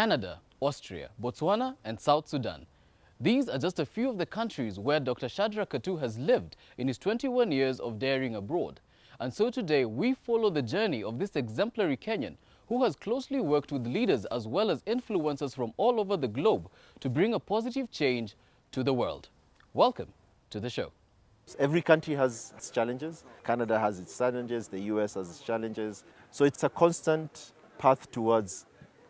Canada, Austria, Botswana, and South Sudan. These are just a few of the countries where Dr. Shadrack Katuu has lived in his 21 years of daring abroad. And so today we follow the journey of this exemplary Kenyan who has closely worked with leaders as well as influencers from all over the globe to bring a positive change to the world. Welcome to the show. Every country has its challenges. Canada has its challenges, the US has its challenges. So it's a constant path towards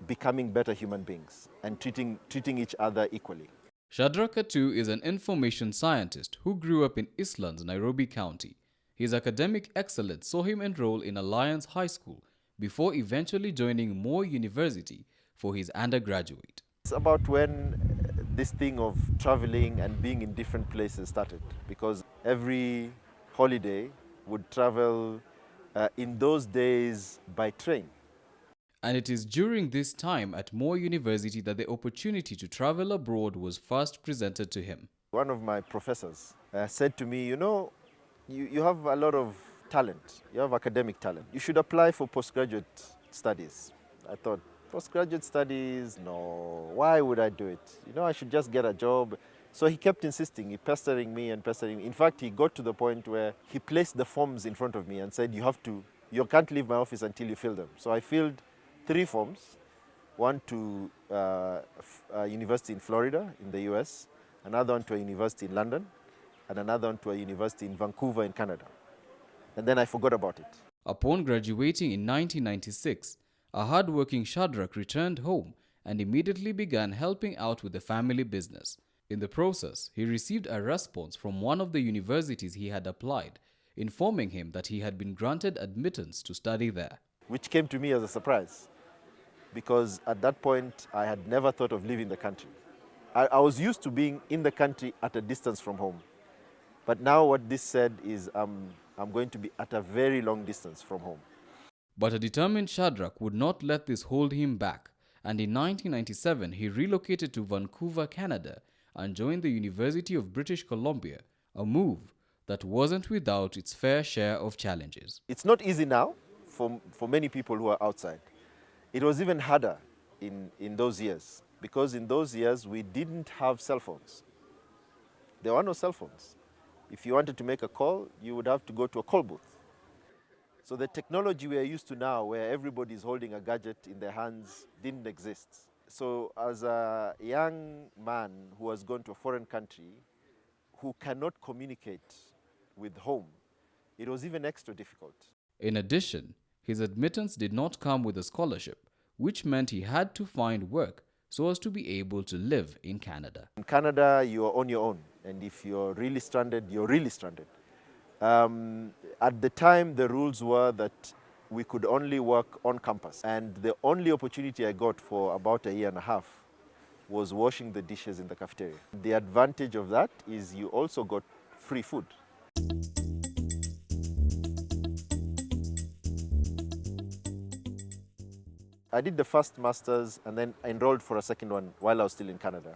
becoming better human beings and treating each other equally. Shadrack Katuu is an information scientist who grew up in Eastlands, Nairobi County. His academic excellence saw him enroll in Alliance High School before eventually joining Moore University for his undergraduate. It's about when this thing of traveling and being in different places started, because every holiday would travel in those days by train. And it is during this time at Moore University that the opportunity to travel abroad was first presented to him. One of my professors said to me, you have a lot of talent, you have academic talent. You should apply for postgraduate studies. I thought, postgraduate studies? No, why would I do it? I should just get a job. So he kept insisting, pestering me and pestering me. In fact, he got to the point where he placed the forms in front of me and said, you can't leave my office until you fill them. So I filled 3 forms, one to a university in Florida in the US, another one to a university in London, and another one to a university in Vancouver in Canada. And then I forgot about it. Upon graduating in 1996, a hard-working Shadrack returned home and immediately began helping out with the family business. In the process, he received a response from one of the universities he had applied, informing him that he had been granted admittance to study there. Which came to me as a surprise, because at that point I had never thought of leaving the country. I was used to being in the country at a distance from home. But now what this said is I'm going to be at a very long distance from home. But a determined Shadrack would not let this hold him back, and in 1997 he relocated to Vancouver, Canada, and joined the University of British Columbia, a move that wasn't without its fair share of challenges. It's not easy now for many people who are outside. It was even harder in those years, because in those years we didn't have cell phones. There were no cell phones. If you wanted to make a call, you would have to go to a call booth. So the technology we are used to now, where everybody is holding a gadget in their hands, didn't exist. So as a young man who has gone to a foreign country, who cannot communicate with home, it was even extra difficult. In addition, his admittance did not come with a scholarship, which meant he had to find work so as to be able to live in Canada. In Canada, you are on your own, and if you're really stranded, you're really stranded. At the time, the rules were that we could only work on campus, and the only opportunity I got for about a year and a half was washing the dishes in the cafeteria. The advantage of that is you also got free food. I did the first master's and then I enrolled for a second one while I was still in Canada.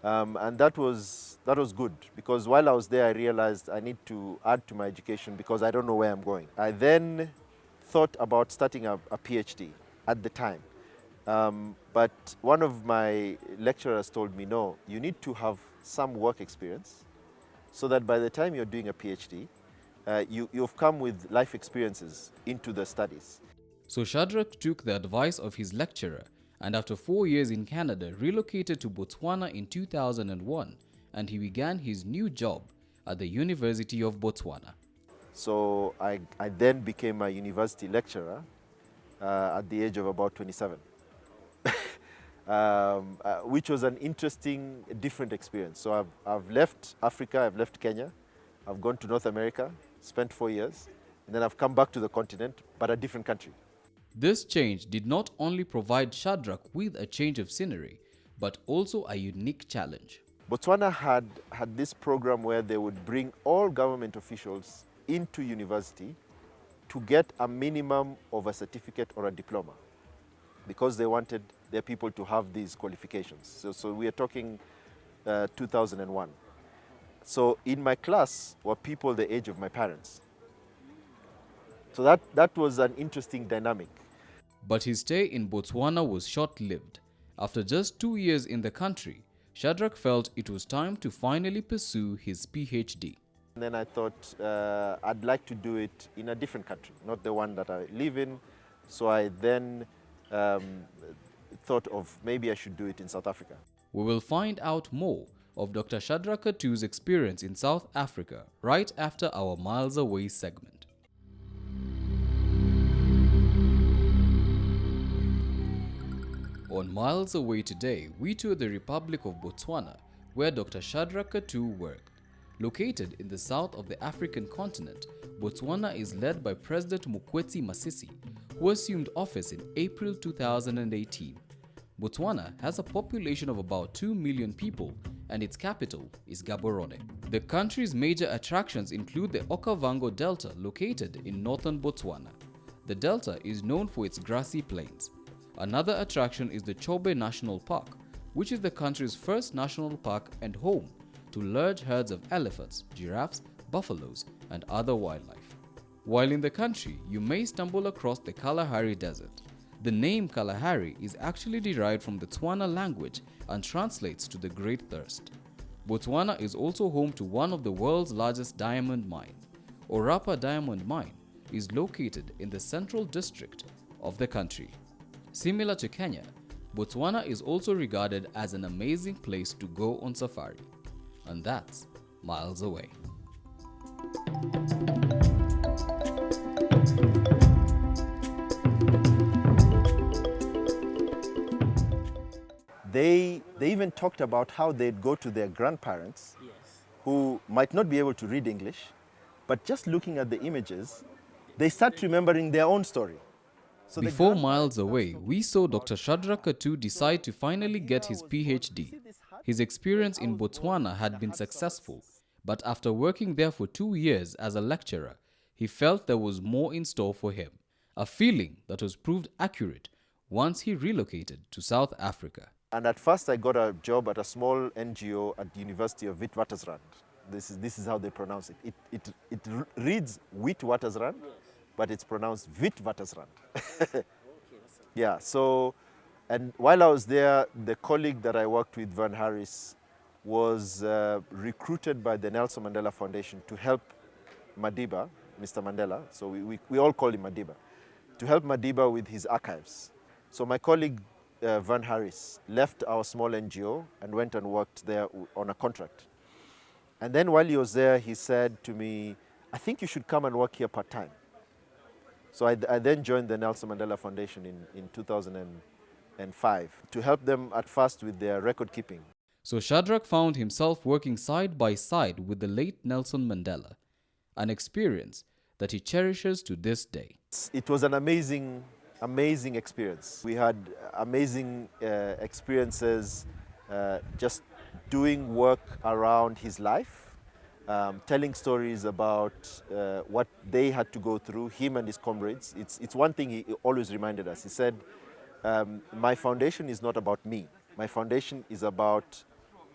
And that was good, because while I was there I realized I need to add to my education because I don't know where I'm going. I then thought about starting a PhD at the time. But one of my lecturers told me, no, you need to have some work experience so that by the time you're doing a PhD, you've come with life experiences into the studies. So Shadrack took the advice of his lecturer and after 4 years in Canada relocated to Botswana in 2001, and he began his new job at the University of Botswana. So I then became a university lecturer at the age of about 27, which was an interesting, different experience. So I've left Africa, I've left Kenya, I've gone to North America, spent 4 years, and then I've come back to the continent, but a different country. This change did not only provide Shadrack with a change of scenery, but also a unique challenge. Botswana had this program where they would bring all government officials into university to get a minimum of a certificate or a diploma, because they wanted their people to have these qualifications. So we are talking 2001. So in my class were people the age of my parents. So that was an interesting dynamic. But his stay in Botswana was short-lived, After just 2 years in the country, Shadrack felt it was time to finally pursue his PhD. And then I thought I'd like to do it in a different country, not the one that I live in. So I then thought of maybe I should do it in South Africa. We will find out more of Dr. Shadrack Katoo's experience in South Africa right after our Miles Away segment. On Miles Away today, we tour the Republic of Botswana, where Dr. Shadrack Katuu worked. Located in the south of the African continent, Botswana is led by President Mokgweetsi Masisi, who assumed office in April 2018. Botswana has a population of about 2 million people and its capital is Gaborone. The country's major attractions include the Okavango Delta located in northern Botswana. The delta is known for its grassy plains. Another attraction is the Chobe National Park, which is the country's first national park and home to large herds of elephants, giraffes, buffaloes, and other wildlife. While in the country, you may stumble across the Kalahari Desert. The name Kalahari is actually derived from the Tswana language and translates to the Great Thirst. Botswana is also home to one of the world's largest diamond mines. Orapa Diamond Mine is located in the central district of the country. Similar to Kenya, Botswana is also regarded as an amazing place to go on safari. And that's Miles Away. They even talked about how they'd go to their grandparents, who might not be able to read English, but just looking at the images, they start remembering their own story. So Before Miles Away, we saw Dr. Shadrack Katuu decide to finally get his PhD. His experience in Botswana had been successful, but after working there for 2 years as a lecturer, he felt there was more in store for him, a feeling that was proved accurate once he relocated to South Africa. And at first I got a job at a small NGO at the University of Witwatersrand. This is how they pronounce it. It reads Witwatersrand, but it's pronounced Witwatersrand. Yeah, so, and while I was there, the colleague that I worked with, Van Harris, was recruited by the Nelson Mandela Foundation to help Madiba, Mr. Mandela, so we all call him Madiba, to help Madiba with his archives. So my colleague, Van Harris, left our small NGO and went and worked there on a contract. And then while he was there, he said to me, I think you should come and work here part-time. So I then joined the Nelson Mandela Foundation in 2005 to help them at first with their record keeping. So Shadrack found himself working side by side with the late Nelson Mandela, an experience that he cherishes to this day. It was an amazing experience. We had amazing experiences just doing work around his life, telling stories about what they had to go through, him and his comrades. It's one thing he always reminded us. He said, my foundation is not about me. My foundation is about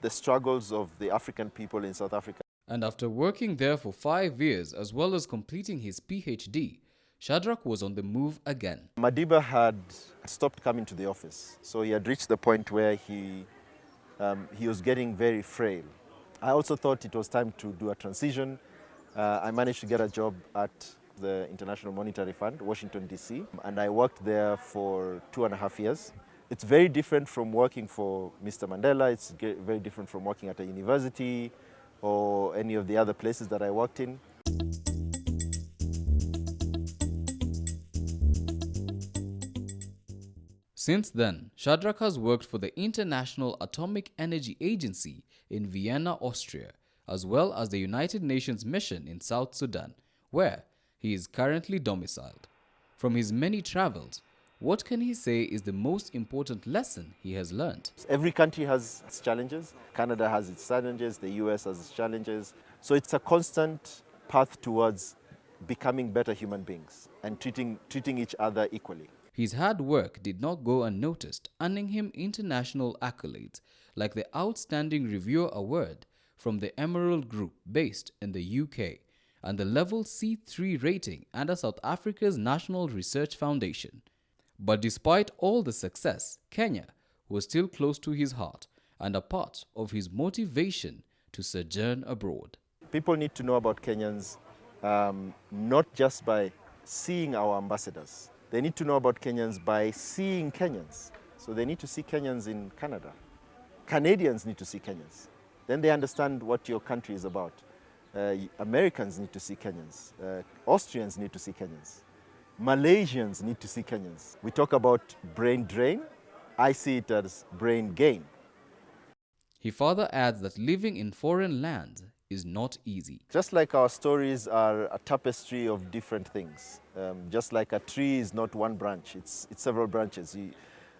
the struggles of the African people in South Africa. And after working there for 5 years as well as completing his PhD, Shadrack was on the move again. Madiba had stopped coming to the office, so he had reached the point where he was getting very frail. I also thought it was time to do a transition. I managed to get a job at the International Monetary Fund, Washington, D.C., and I worked there for 2.5 years. It's very different from working for Mr. Mandela. It's very different from working at a university or any of the other places that I worked in. Since then, Shadrack has worked for the International Atomic Energy Agency in Vienna, Austria, as well as the United Nations mission in South Sudan, where he is currently domiciled. From his many travels, what can he say is the most important lesson he has learned? Every country has its challenges. Canada has its challenges, the US has its challenges. So it's a constant path towards becoming better human beings and treating each other equally. His hard work did not go unnoticed, earning him international accolades like the Outstanding Reviewer Award from the Emerald Group based in the UK and the level C3 rating under South Africa's National Research Foundation. But despite all the success, Kenya, was still close to his heart and a part of his motivation to sojourn abroad. People need to know about Kenyans not just by seeing our ambassadors. They need to know about Kenyans by seeing Kenyans. So they need to see Kenyans in Canada. Canadians need to see Kenyans. Then they understand what your country is about. Americans need to see Kenyans. Austrians need to see Kenyans. Malaysians need to see Kenyans. We talk about brain drain. I see it as brain gain. He further adds that living in foreign lands is not easy. Just like our stories are a tapestry of different things. Just like a tree is not one branch, it's several branches.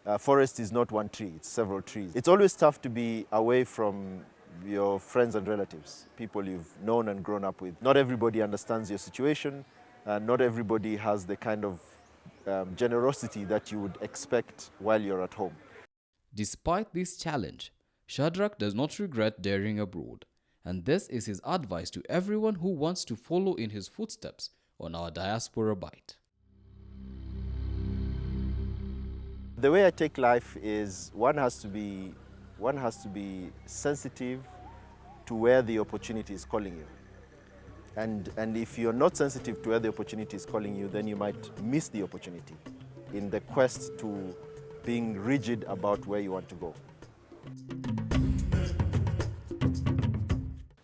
A forest is not one tree, it's several trees. It's always tough to be away from your friends and relatives, people you've known and grown up with. Not everybody understands your situation, and not everybody has the kind of generosity that you would expect while you're at home. Despite this challenge, Shadrack does not regret daring abroad, and this is his advice to everyone who wants to follow in his footsteps on our Diaspora Bite. The way I take life is one has to be sensitive to where the opportunity is calling you. And if you're not sensitive to where the opportunity is calling you, then you might miss the opportunity in the quest to being rigid about where you want to go.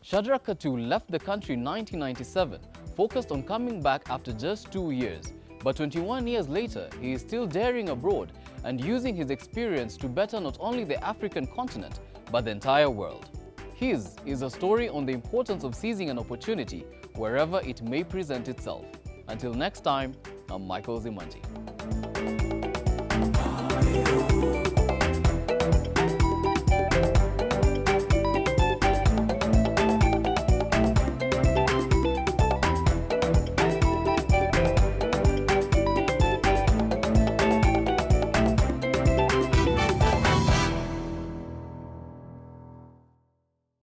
Shadrack Katuu left the country in 1997, focused on coming back after just 2 years. But 21 years later, he is still daring abroad and using his experience to better not only the African continent, but the entire world. His is a story on the importance of seizing an opportunity wherever it may present itself. Until next time, I'm Michael Zimanji.